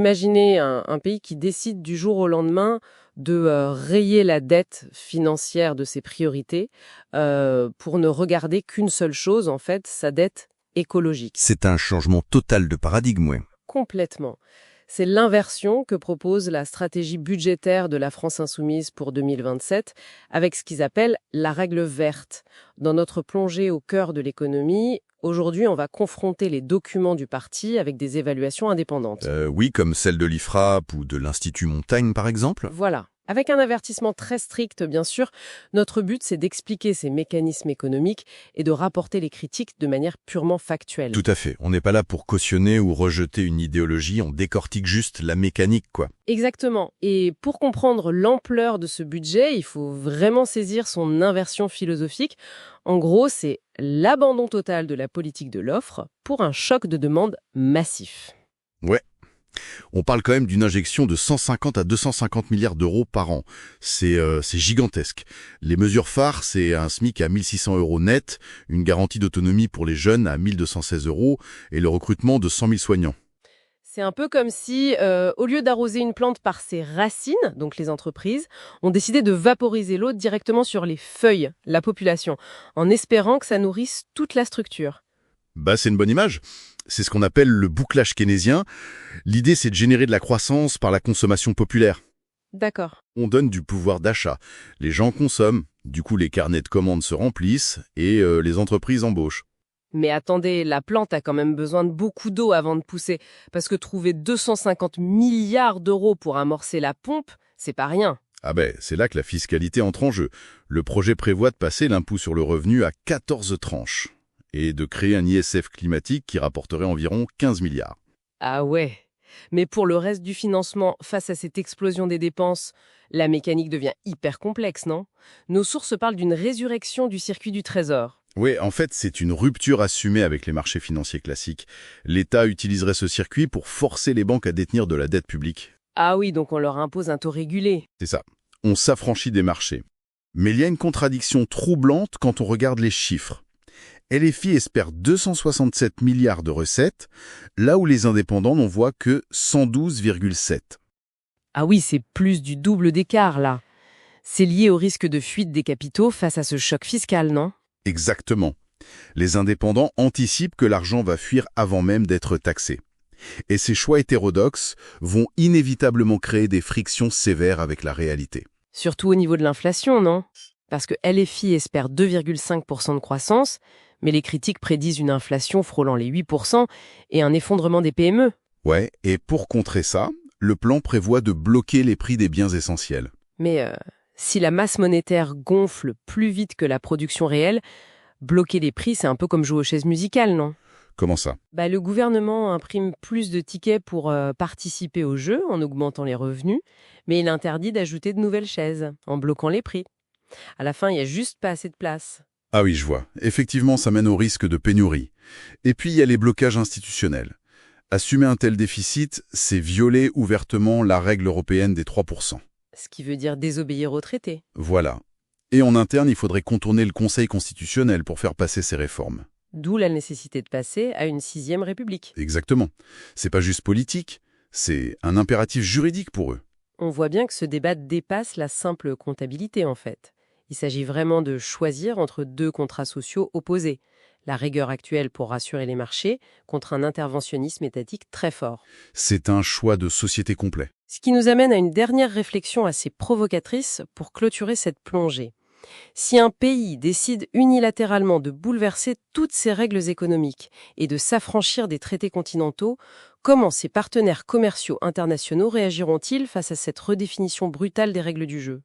Imaginez un pays qui décide du jour au lendemain de rayer la dette financière de ses priorités pour ne regarder qu'une seule chose, en fait, sa dette écologique. C'est un changement total de paradigme, ouais. Complètement. C'est l'inversion que propose la stratégie budgétaire de la France insoumise pour 2027 avec ce qu'ils appellent la règle verte. Dans notre plongée au cœur de l'économie, aujourd'hui, on va confronter les documents du parti avec des évaluations indépendantes. Oui, comme celle de l'IFRAP ou de l'Institut Montaigne, par exemple. Voilà. Avec un avertissement très strict, bien sûr, notre but, c'est d'expliquer ces mécanismes économiques et de rapporter les critiques de manière purement factuelle. Tout à fait. On n'est pas là pour cautionner ou rejeter une idéologie, on décortique juste la mécanique, quoi. Exactement. Et pour comprendre l'ampleur de ce budget, il faut vraiment saisir son inversion philosophique. En gros, c'est l'abandon total de la politique de l'offre pour un choc de demande massif. Ouais. On parle quand même d'une injection de 150 à 250 milliards d'euros par an. C'est gigantesque. Les mesures phares, c'est un SMIC à 1600 euros net, une garantie d'autonomie pour les jeunes à 1216 euros et le recrutement de 100 000 soignants. C'est un peu comme si, au lieu d'arroser une plante par ses racines, donc les entreprises, on décidait de vaporiser l'eau directement sur les feuilles, la population, en espérant que ça nourrisse toute la structure. Bah, c'est une bonne image. C'est ce qu'on appelle le bouclage keynésien. L'idée, c'est de générer de la croissance par la consommation populaire. D'accord. On donne du pouvoir d'achat. Les gens consomment, du coup les carnets de commandes se remplissent et les entreprises embauchent. Mais attendez, la plante a quand même besoin de beaucoup d'eau avant de pousser, parce que trouver 250 milliards d'euros pour amorcer la pompe, c'est pas rien. Ah ben, c'est là que la fiscalité entre en jeu. Le projet prévoit de passer l'impôt sur le revenu à 14 tranches et de créer un ISF climatique qui rapporterait environ 15 milliards. Ah ouais. Mais pour le reste du financement, face à cette explosion des dépenses, la mécanique devient hyper complexe, non? Nos sources parlent d'une résurrection du circuit du trésor. Oui, en fait, c'est une rupture assumée avec les marchés financiers classiques. L'État utiliserait ce circuit pour forcer les banques à détenir de la dette publique. Ah oui, donc on leur impose un taux régulé. C'est ça. On s'affranchit des marchés. Mais il y a une contradiction troublante quand on regarde les chiffres. LFI espère 267 milliards de recettes, là où les indépendants n'en voient que 112,7. Ah oui, c'est plus du double d'écart, là. C'est lié au risque de fuite des capitaux face à ce choc fiscal, non? Exactement. Les indépendants anticipent que l'argent va fuir avant même d'être taxé. Et ces choix hétérodoxes vont inévitablement créer des frictions sévères avec la réalité. Surtout au niveau de l'inflation, non? Parce que LFI espère 2,5% de croissance, mais les critiques prédisent une inflation frôlant les 8% et un effondrement des PME. Ouais, et pour contrer ça, le plan prévoit de bloquer les prix des biens essentiels. Mais si la masse monétaire gonfle plus vite que la production réelle, bloquer les prix, c'est un peu comme jouer aux chaises musicales, non? Comment ça? Le gouvernement imprime plus de tickets pour participer au jeu en augmentant les revenus, mais il interdit d'ajouter de nouvelles chaises en bloquant les prix. À la fin, il n'y a juste pas assez de place. Ah oui, je vois. Effectivement, ça mène au risque de pénurie. Et puis, il y a les blocages institutionnels. Assumer un tel déficit, c'est violer ouvertement la règle européenne des 3%. Ce qui veut dire désobéir aux traités. Voilà. Et en interne, il faudrait contourner le Conseil constitutionnel pour faire passer ces réformes. D'où la nécessité de passer à une 6e République. Exactement. C'est pas juste politique, c'est un impératif juridique pour eux. On voit bien que ce débat dépasse la simple comptabilité, en fait. Il s'agit vraiment de choisir entre deux contrats sociaux opposés. La rigueur actuelle pour rassurer les marchés contre un interventionnisme étatique très fort. C'est un choix de société complet. Ce qui nous amène à une dernière réflexion assez provocatrice pour clôturer cette plongée. Si un pays décide unilatéralement de bouleverser toutes ses règles économiques et de s'affranchir des traités continentaux, comment ses partenaires commerciaux internationaux réagiront-ils face à cette redéfinition brutale des règles du jeu ?